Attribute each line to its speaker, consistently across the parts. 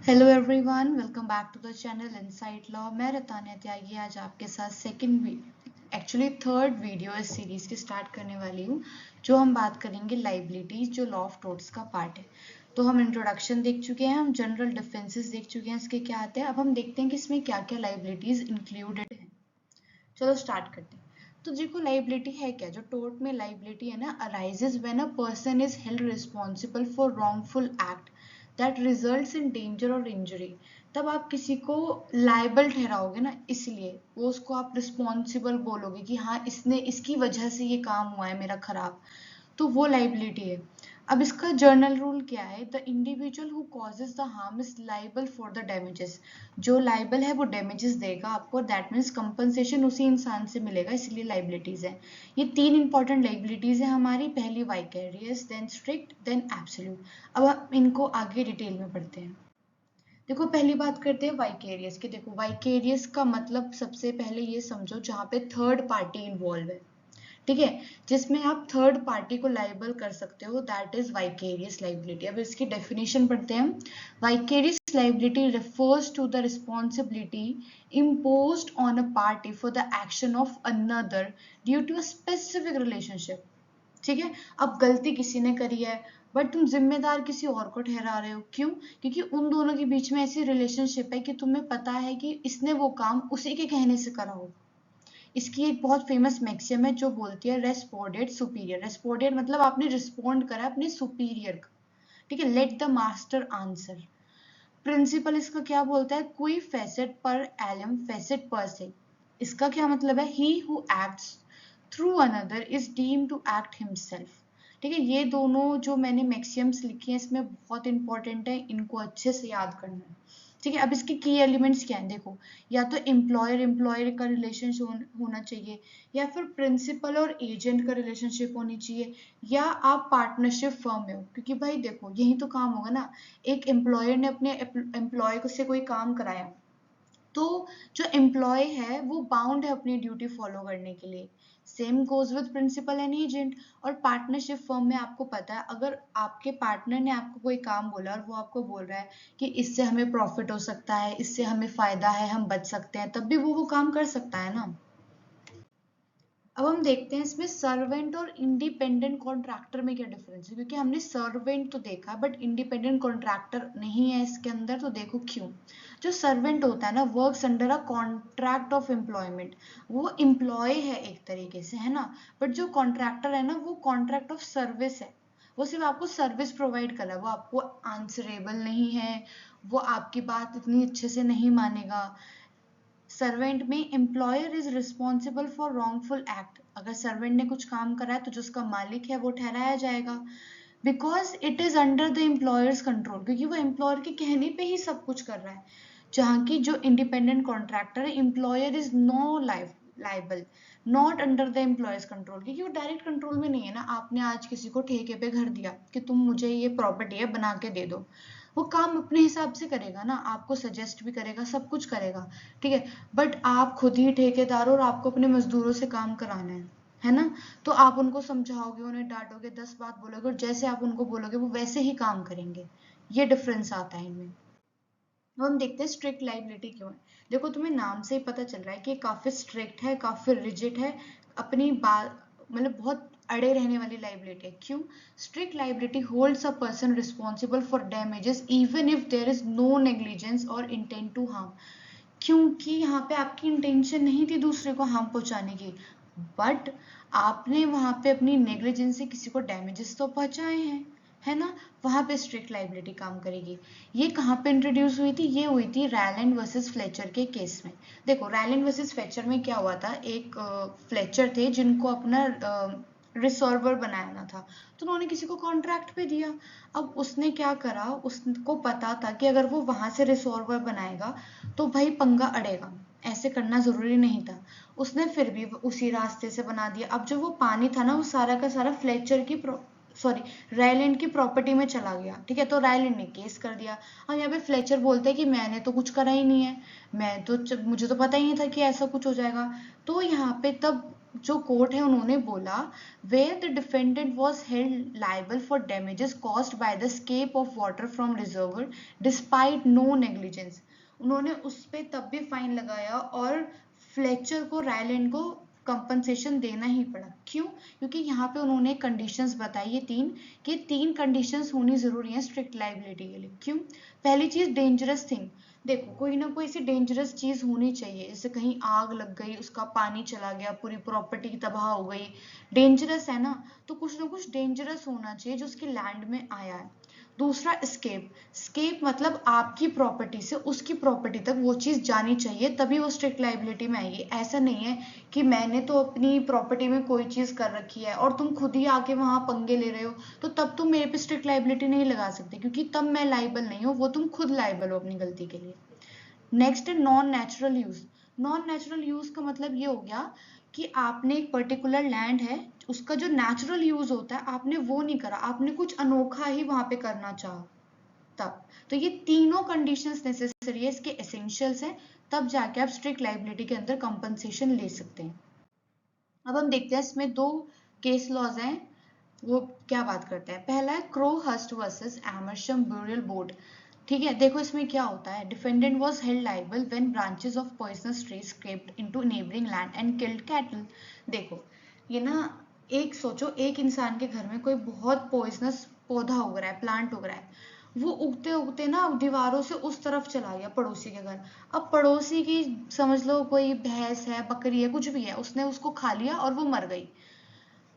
Speaker 1: Hello everyone, welcome back to the channel insight law. मैं रतान्या त्यागी आज आपके साथ थर्ड वीडियो इस सीरीज की स्टार्ट करने वाली हूँ, जो हम बात करेंगे लाइबिलिटीज, जो लॉ ऑफ टोर्ट्स का पार्ट है। तो हम इंट्रोडक्शन देख चुके हैं, हम जनरल डिफरेंसेस देख चुके हैं इसके क्या आते हैं। अब हम देखते हैं कि इसमें क्या क्या लाइबिलिटीज इंक्लूडेड है। चलो स्टार्ट करते हैं। तो देखो, लाइबिलिटी है क्या? जो टोर्ट में लाइबिलिटी है ना, arises when a person is held responsible for wrongful act that results in danger और इंजरी। तब आप किसी को लाइबल ठहराओगे ना, इसलिए वो उसको आप रिस्पॉन्सिबल बोलोगे कि हाँ, इसने इसकी वजह से ये काम हुआ है मेरा खराब, तो वो लाइबिलिटी है। अब इसका जर्नल रूल क्या है? The individual who causes the harm is liable for the damages. जो लाइबल है वो डैमेजेस देगा आपको, दैट मीन्स कंपनसेशन उसी इंसान से मिलेगा, इसलिए लाइबिलिटीज है। ये तीन इंपॉर्टेंट लाइबिलिटीज है हमारी। पहली vicarious, then strict, then absolute. अब हम इनको आगे डिटेल में पढ़ते हैं। देखो, पहली बात करते हैं वाइकेरियस की। देखो, वाइकेरियस का मतलब सबसे पहले ये समझो, जहाँ पे थर्ड पार्टी इन्वॉल्व है, ठीक है, जिसमें आप थर्ड पार्टी को लाइबल कर सकते हो, दैट इज वाइकेरियस लाइबिलिटी। अब इसकी डेफिनेशन पढ़ते हैं हम। Vicarious liability refers to the responsibility imposed on a party for the action of another due to a specific relationship। ठीक है, अब गलती किसी ने करी है, बट तुम जिम्मेदार किसी और को ठहरा रहे हो। क्यों? क्योंकि उन दोनों के बीच में ऐसी रिलेशनशिप है कि तुम्हें पता है कि इसने वो काम उसी के कहने से करा हो। इसकी एक बहुत फेमस मैक्सिम है जो बोलती है रेस्पोंडेड सुपीरियर। रेस्पोंडेड मतलब आपने रिस्पोंड करा अपने सुपीरियर का, ठीक है। Let the master answer. Principal इसका क्या बोलता है? क्वी फेसेट पर एलम फेसेट पर से। इसका क्या मतलब है? He who acts through another is deemed to act himself. ठीक है, ये दोनों जो मैंने मैक्सियम्स लिखी हैं इसमें बहुत इंपॉर्टेंट है, इनको अच्छे से याद करना है। ठीक है, अब इसके की एलिमेंट्स क्या हैं? देखो, या तो एम्प्लॉयर एम्प्लॉयर का रिलेशनशिप होना चाहिए, या फिर प्रिंसिपल और एजेंट का रिलेशनशिप होनी चाहिए, या आप पार्टनरशिप फर्म में हो। क्योंकि भाई देखो, यही तो काम होगा ना। एक एम्प्लॉयर ने अपने एम्प्लॉय से कोई काम कराया, तो जो एम्प्लॉय है वो बाउंड है अपनी ड्यूटी फॉलो करने के लिए। Same goes with principal and agent. और पार्टनरशिप फर्म में आपको पता है, अगर आपके पार्टनर ने आपको कोई काम बोला और वो आपको बोल रहा है कि इससे हमें प्रॉफिट हो सकता है, इससे हमें फायदा है, हम बच सकते हैं, तब भी वो काम कर सकता है ना। अब हम देखते हैं इसमें सर्वेंट और इंडिपेंडेंट कॉन्ट्रैक्टर में क्या डिफरेंस है, क्योंकि हमने सर्वेंट तो देखा बट इंडिपेंडेंट कॉन्ट्रैक्टर नहीं है इसके अंदर। तो देखो क्यों। जो सर्वेंट होता है ना, works under a contract of employment. वो एम्प्लॉय है एक तरीके से, है ना। बट जो कॉन्ट्रैक्टर है ना, वो कॉन्ट्रैक्ट ऑफ सर्विस है। वो सिर्फ आपको सर्विस प्रोवाइड कर रहा है, वो आपको आंसरेबल नहीं है, वो आपकी बात इतनी अच्छे से नहीं मानेगा। सर्वेंट में employer is responsible for wrongful act. अगर सर्वेंट ने कुछ काम करा है तो जो उसका मालिक है वो ठहराया जाएगा, because it is under the employer's control, क्योंकि वो एम्प्लॉयर के कहने पे ही सब कुछ कर रहा है। जहाँ की जो इंडिपेंडेंट कॉन्ट्रैक्टर है, employer is no liable, not under the employer's control, क्योंकि वो डायरेक्ट कंट्रोल में नहीं है ना। आपने आज किसी को ठेके पे घर दिया कि तुम मुझे ये प्रॉपर्टी है बना के दे दो, वो काम अपने हिसाब से करेगा ना, आपको सजेस्ट भी करेगा, सब कुछ करेगा, ठीक है। बट आप खुद ही ठेकेदार हो और आपको अपने मजदूरों से काम कराना है ना। तो आप उनको समझाओगे, उन्हें डांटोगे, 10 बात बोलोगे, और जैसे आप उनको बोलोगे वो वैसे ही काम करेंगे। ये डिफरेंस आता है इनमें। अब हम देखते हैं स्ट्रिक्ट लाइबिलिटी क्यों है। देखो, तुम्हें नाम से ही पता चल रहा है कि काफी स्ट्रिक्ट है, काफी रिजिड है, अपनी बात मतलब बहुत अड़े रहने वाली लाइबिलिटी है। क्यों? Strict liability holds a person responsible for damages even if there is no negligence और इंटेंट टू हार्म। क्योंकि यहाँ पे आपकी इंटेंशन नहीं थी दूसरे को हार्म पहुंचाने की, बट आपने वहां पे अपनी नेग्लिजेंस से किसी को डैमेजेस तो पहुंचाए हैं, है ना। वहां पे स्ट्रिक्ट लाइबिलिटी काम करेगी। ये कहाँ पे इंट्रोड्यूस हुई थी? ये हुई थी रैलैंड वर्सेस फ्लेचर के केस में। देखो, रैलैंड वर्सेस फ्लेचर में क्या हुआ था, एक फ्लेचर थे जिनको अपना रिसॉल्वर बनाना था, तो उन्होंने किसी को कॉन्ट्रैक्ट पे दिया। अब उसने क्या करा, उसको पता था कि अगर वो वहां से रिसॉल्वर बनाएगा तो भाई पंगा अड़ेगा, ऐसे करना जरूरी नहीं था। उसने फिर भी उसी रास्ते से बना दिया। अब जो वो पानी था ना, वो सारा का सारा फ्लेचर की सॉरी रायलैंड की प्रॉपर्टी में चला गया, ठीक है। तो रायलैंड ने केस कर दिया। और यहाँ पे फ्लेचर बोलते हैं कि मैंने तो कुछ करा ही नहीं है, मुझे तो पता ही नहीं था कि ऐसा कुछ हो जाएगा। तो यहाँ पे तब जो कोर्ट है उन्होंने बोला where the defendant was held liable for damages caused by the escape of water from reservoir despite no negligence। उन्होंने उस पे तब भी फाइन लगाया और फ्लेचर को, रायलैंड को कंपनसेशन देना ही पड़ा। क्यों? क्योंकि यहाँ पे उन्होंने कंडीशंस बताई है तीन कंडीशंस होनी जरूरी है स्ट्रिक्ट लाइबिलिटी के लिए। क्यों? पहली चीज डेंजरस थिंग। देखो कोई ना कोई ऐसी डेंजरस चीज होनी चाहिए, जैसे कहीं आग लग गई, उसका पानी चला गया, पूरी प्रॉपर्टी तबाह हो गई, डेंजरस है ना, तो कुछ ना कुछ डेंजरस होना चाहिए जो उसके लैंड में आया है। दूसरा स्केप। स्केप मतलब आपकी प्रॉपर्टी से उसकी प्रॉपर्टी तक वो चीज जानी चाहिए, तभी वो स्ट्रिक्ट लाइबिलिटी में आएगी। ऐसा नहीं है कि मैंने तो अपनी प्रॉपर्टी में कोई चीज कर रखी है और तुम खुद ही आके वहां पंगे ले रहे हो, तो तब तुम मेरे पे स्ट्रिक्ट लाइबिलिटी नहीं लगा सकते, क्योंकि तब मैं लाइबल नहीं हूँ, वो तुम खुद लाइबल हो अपनी गलती के लिए। नेक्स्ट है non natural use. Non natural use का मतलब ये हो गया कि आपने एक पर्टिकुलर लैंड है, उसका जो नेचुरल यूज होता है आपने वो नहीं करा, आपने कुछ अनोखा ही वहां पे करना चाहा तब। तो ये तीनों कंडीशंस नेसेसरी है, इसके एसेंशियल्स हैं, तब जाके आप स्ट्रिक्ट लाइबिलिटी के अंदर कंपनसेशन ले सकते हैं। अब हम देखते हैं इसमें दो केस लॉज हैं, वो क्या बात करते हैं। पहला है क्रोहर्स्ट वर्सेस एमर्शम ब्यूरियल बोर्ड। ठीक है, देखो इसमें क्या होता है। Defendant was held liable when branches of poisonous trees escaped into neighbouring land and killed cattle. देखो ये ना, एक सोचो, एक इंसान के घर में कोई बहुत पॉइजनस पौधा उग रहा है, प्लांट उग रहा है, वो उगते उगते ना दीवारों से उस तरफ चला गया पड़ोसी के घर। अब पड़ोसी की समझ लो कोई भैंस है, बकरी है, कुछ भी है, उसने उसको खा लिया और वो मर गई।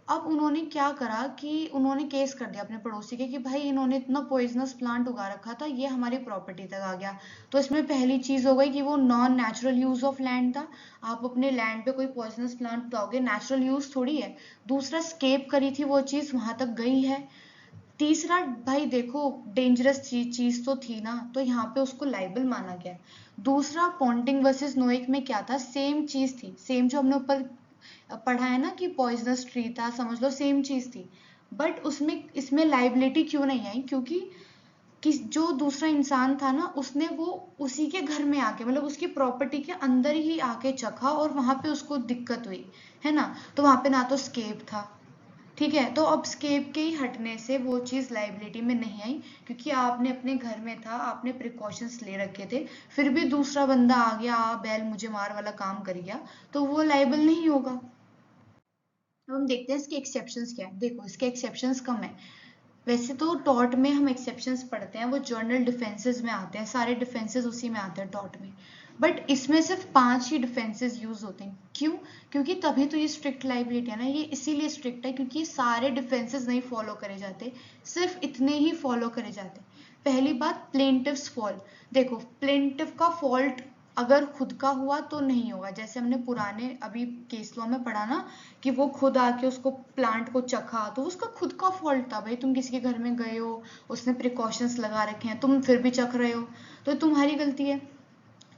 Speaker 1: अब उन्होंने क्या करा कि उन्होंने केस कर दिया अपने पड़ोसी के कि भाई इन्होंने इतना पॉइजनस प्लांट उगा रखा था, ये हमारी प्रॉपर्टी तक आ गया। तो इसमें पहली चीज हो गई कि वो non natural use of land था। आप अपने लैंड पे कोई पॉइजनस प्लांट उगाओगे, नेचुरल यूज थोड़ी है। दूसरा, स्केप करी थी वो चीज, वहां तक गई है। तीसरा, भाई देखो डेंजरस चीज तो थी ना, तो यहाँ पे उसको लाइबल माना गया। दूसरा, पॉन्टिंग वर्सेस नोएक में क्या था, सेम चीज थी, सेम जो हमने ऊपर पढ़ा है ना कि पॉइजनस ट्री था, समझ लो सेम चीज थी। बट उसमें इसमें लाइबिलिटी क्यों नहीं आई? क्योंकि जो दूसरा इंसान था ना, उसने वो उसी के घर में आके, मतलब उसकी प्रॉपर्टी के अंदर ही आके चखा और वहां पे उसको दिक्कत हुई, है ना। तो वहां पे ना तो स्केप था, ठीक है, तो अब स्केप के ही हटने से वो चीज़ लाइबिलिटी में नहीं आई, क्योंकि आपने अपने घर में था, आपने प्रिकॉशंस ले रखे थे, फिर भी दूसरा बंदा आ गया, आ बैल मुझे मार वाला काम कर गया, तो वो लाइबल नहीं होगा। अब हम देखते हैं इसके एक्सेप्शंस क्या है। देखो इसके एक्सेप्शंस कम है। वैसे तो टॉर्ट में हम एक्सेप्शंस पढ़ते हैं, वो जर्नल डिफेंसेस में आते हैं, सारे डिफेंसेस उसी में आते हैं टॉर्ट में। बट इसमें सिर्फ 5 ही डिफेंसेस यूज होते हैं। क्यों? क्योंकि तभी तो ये स्ट्रिक्ट लाइबिलिटी है ना, ये इसीलिए स्ट्रिक्ट है क्योंकि ये सारे डिफेंसेस नहीं फॉलो करे जाते, सिर्फ इतने ही फॉलो करे जाते। पहली बात, प्लेंटिव्स फॉल्ट। देखो प्लेंटिव का फॉल्ट अगर खुद का हुआ तो नहीं होगा, जैसे हमने पुराने अभी केस लॉ में पढ़ा ना कि वो खुद आके उसको प्लांट को चखा, तो उसका खुद का फॉल्ट था। भाई तुम किसी के घर में गए हो, उसने प्रिकॉशंस लगा रखे हैं, तुम फिर भी चख रहे हो, तो तुम्हारी गलती है।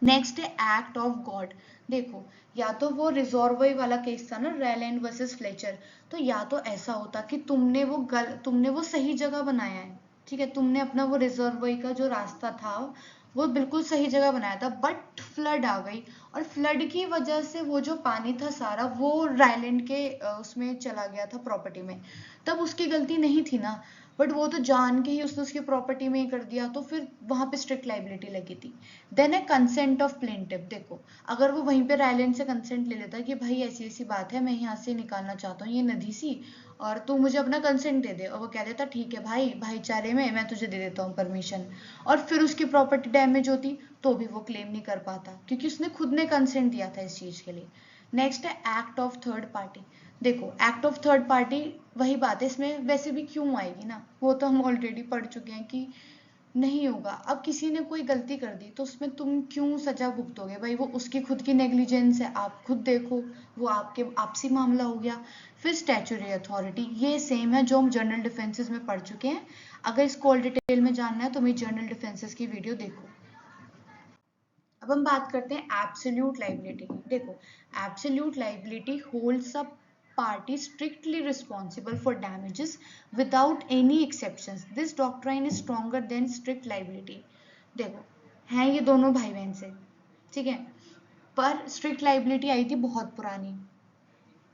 Speaker 1: नेक्स्ट है एक्ट ऑफ गॉड। देखो या तो वो रिजॉर्वरी वाला केस था ना, रेलैंड वर्सेस फ्लेचर, तो या तो ऐसा होता कि तुमने वो सही जगह बनाया है, ठीक है, तुमने अपना वो रिजर्वरी का जो रास्ता था वो बिल्कुल सही जगह बनाया था, बट फ्लड आ गई और फ्लड की वजह से वो जो पानी था सारा वो रायलैंड के उसमें चला गया था प्रॉपर्टी में, तब उसकी गलती नहीं थी ना। बट वो तो जान के ही उसने उसकी प्रॉपर्टी में ही कर दिया, तो फिर वहां पे स्ट्रिक्ट लाइबिलिटी लगी थी। देन है कंसेंट ऑफ प्लेंटिव। देखो अगर वो वहीं पे रायलैंड से कंसेंट ले लेता कि भाई ऐसी ऐसी बात है, मैं यहाँ से निकालना चाहता हूँ ये नदी सी, और तू मुझे अपना कंसेंट दे दे, और वो कह देता ठीक है भाई, भाईचारे में मैं तुझे दे देता हूँ परमिशन, और फिर उसकी प्रॉपर्टी डैमेज होती, तो भी वो क्लेम नहीं कर पाता क्योंकि उसने खुद ने कंसेंट दिया था इस चीज के लिए। नेक्स्ट है एक्ट ऑफ थर्ड पार्टी। देखो एक्ट ऑफ थर्ड पार्टी वही बात है, इसमें वैसे भी क्यों आएगी ना, वो तो हम ऑलरेडी पढ़ चुके हैं कि नहीं होगा। अब किसी ने कोई गलती कर दी तो उसमें तुम क्यों सजा भुगतोगे? भाई वो उसकी खुद की नेग्लिजेंस है, आप खुद देखो, वो आपके आपसी मामला हो गया। फिर स्टैच्यूटरी अथॉरिटी, ये सेम है जो हम जर्नल डिफेंसेस में पढ़ चुके हैं। अगर इसको और डिटेल में जानना है तो मेरी जर्नल डिफेंसेस की वीडियो देखो। अब हम बात करते हैं एब्सोल्यूट लाइबिलिटी की। देखो absolute liability holds a party strictly responsible for damages without any exceptions. This doctrine is stronger than strict liability. देखो हैं ये दोनों भाई बहन से, ठीक है, पर स्ट्रिक्ट लाइबिलिटी आई थी बहुत पुरानी,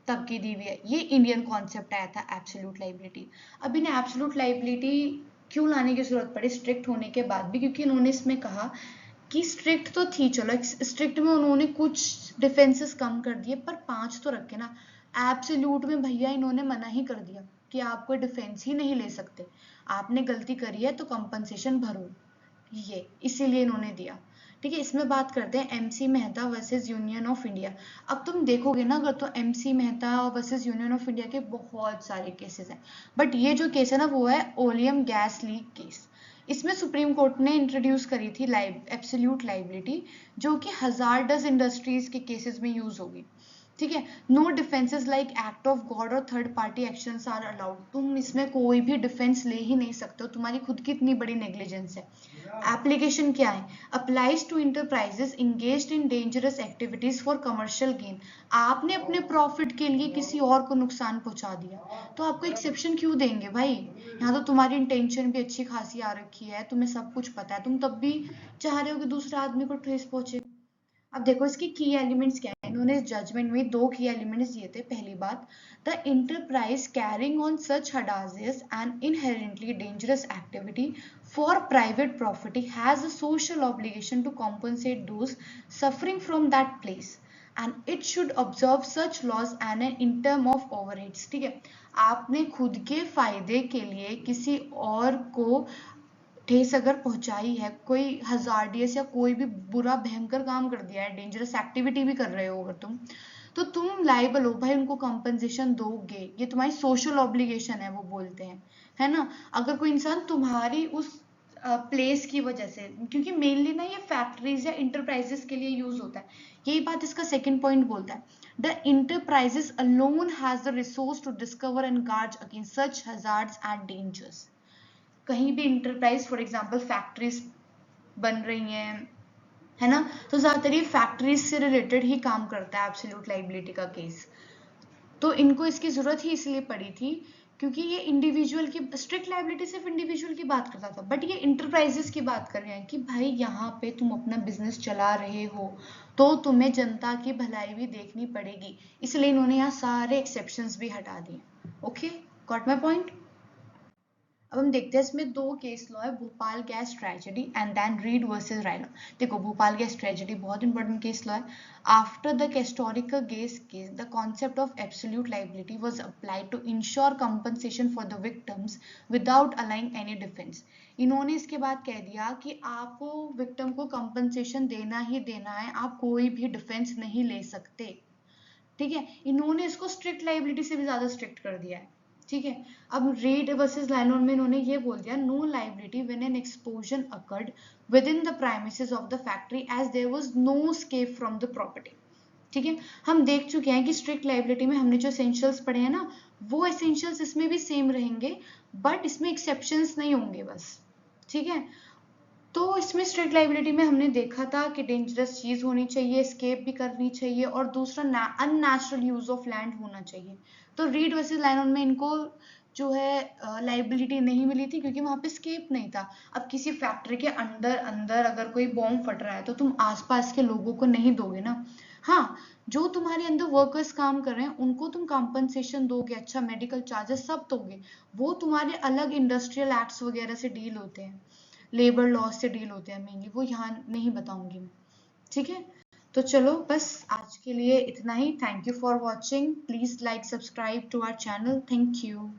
Speaker 1: तब की दी हुई है। ये इंडियन कॉन्सेप्ट आया था एब्सोल्यूट लायबिलिटी। अब इन्हें एब्सोल्यूट लायबिलिटी क्यों लाने की जरूरत पड़ी स्ट्रिक्ट होने के बाद भी, क्योंकि इन्होंने इसमें कहा कि स्ट्रिक्ट तो थी, चलो स्ट्रिक्ट में उन्होंने कुछ डिफेंसेस कम कर दिए पर 5 तो रखे ना। एब्सोल्यूट में भैया इन्होंने मना ही कर दिया कि आप कोई डिफेंस ही नहीं ले सकते, आपने गलती करी है तो कंपनसेशन भरो, ये इसीलिए इन्होंने दिया। ठीक है, इसमें बात करते हैं MC Mehta versus union of India. अब तुम देखोगे ना अगर, तो MC Mehta versus union of India के बहुत सारे केसेस हैं, बट ये जो केस है ना वो है ओलियम गैस लीक केस। इसमें सुप्रीम कोर्ट ने इंट्रोड्यूस करी थी एब्सोल्यूट लायबिलिटी, जो कि हजार्डस इंडस्ट्रीज के केसेस में यूज होगी। ठीक है, no defences like act of God और third party actions are allowed. तुम इसमें कोई भी डिफेंस ले ही नहीं सकते हो, तुम्हारी खुद की इतनी बड़ी नेग्लिजेंस है। एप्लीकेशन क्या है, applies to enterprises engaged in dangerous activities for commercial gain. आपने अपने प्रॉफिट के लिए किसी और को नुकसान पहुंचा दिया तो आपको एक्सेप्शन क्यों देंगे भाई। यहाँ तो तुम्हारी इंटेंशन भी अच्छी खासी आ रखी है, तुम्हें सब कुछ पता है, तुम तब भी चाह रहे हो कि दूसरे आदमी को ठेस पहुंचे। अब देखो इसकी की एलिमेंट्स क्या है, इन्होंने जजमेंट में 2 की एलिमेंट्स दिए थे। पहली बात, the enterprise carrying on such hazardous and inherently dangerous activity for private property has a social obligation to compensate those suffering from that place and it should observe such laws and in term of overheads. ठीक है, आपने खुद के फायदे के लिए किसी और को ठेस अगर पहुंचाई है, कोई हजार्डियस या कोई भी बुरा भयंकर काम कर दिया है, डेंजरस एक्टिविटी भी कर रहे हो अगर तुम, तो तुम लाइबल हो भाई, उनको कंपनसेशन दोगे, ये तुम्हारी सोशल ऑब्लिगेशन है वो बोलते हैं, है ना। अगर कोई इंसान तुम्हारी उस प्लेस की वजह से, क्योंकि मेनली ना ये फैक्ट्रीज या इंटरप्राइजेस के लिए यूज होता है, यही बात इसका सेकंड पॉइंट बोलता है, the enterprises alone has the resource to discover and guard against such hazards and dangers. कहीं भी इंटरप्राइज फॉर एग्जांपल फैक्ट्रीज बन रही हैं, है ना, तो ज्यादातर ये फैक्ट्रीज से रिलेटेड ही काम करता है एब्सोल्यूट लायबिलिटी का केस। तो इनको इसकी जरूरत ही इसलिए पड़ी थी क्योंकि ये इंडिविजुअल की, स्ट्रिक्ट लायबिलिटी सिर्फ इंडिविजुअल की बात करता था, बट ये इंटरप्राइजेस की बात कर रहे हैं कि भाई यहाँ पे तुम अपना बिजनेस चला रहे हो तो तुम्हें जनता की भलाई भी देखनी पड़ेगी, इसलिए इन्होंने यहाँ सारे एक्सेप्शंस भी हटा दिए। Okay, got my point. अब हम देखते हैं इसमें 2 केस लॉ है, Bhopal gas tragedy and then Read versus Lyons. देखो भोपाल गैस ट्रेजेडी बहुत इंपॉर्टेंट केस लॉ है। आफ्टर द कैस्टोरिका gas case the concept of absolute liability was applied to ensure compensation for the victims without allowing any defence. इन्होंने इसके बाद कह दिया कि आपको विक्टिम को कंपनसेशन देना ही देना है, आप कोई भी डिफेंस नहीं ले सकते। ठीक है, इन्होंने इसको स्ट्रिक्ट लायबिलिटी से भी ज्यादा स्ट्रिक्ट कर दिया है। ठीक है, अब रेड वर्सेस लाइनोन में इन्होंने ये बोल दिया, no liability when an explosion occurred within the premises of the factory as there was no escape from the property. ठीक है, हम देख चुके हैं कि स्ट्रिक्ट लायबिलिटी में हमने जो एसेंशियल्स पढ़े हैं ना, वो एसेंशियल्स इसमें भी सेम रहेंगे, बट इसमें एक्सेप्शंस नहीं होंगे बस। ठीक है, तो इसमें स्ट्रिक्ट लायबिलिटी में हमने देखा था कि डेंजरस चीज होनी चाहिए, एस्केप भी करनी चाहिए, और दूसरा अननेचुरल यूज ऑफ लैंड होना चाहिए। तो रीड वर्सेस लायनोन में इनको जो है लायबिलिटी नहीं मिली थी क्योंकि वहां पे स्केप नहीं था। अब किसी फैक्ट्री के अंदर अंदर अगर कोई बॉम्ब फट रहा है तो तुम आसपास के लोगों को नहीं दोगे ना। हाँ, जो तुम्हारे अंदर वर्कर्स काम कर रहे हैं उनको तुम कंपनसेशन दोगे, अच्छा मेडिकल चार्जेस सब दोगे, वो तुम्हारे अलग इंडस्ट्रियल एक्ट्स वगैरह से डील होते हैं, लेबर लॉ से डील होते हैं मेनली, वो यहाँ नहीं बताऊंगी मैं। ठीक है, तो चलो बस आज के लिए इतना ही। Thank you for watching, please like subscribe to our channel, thank you.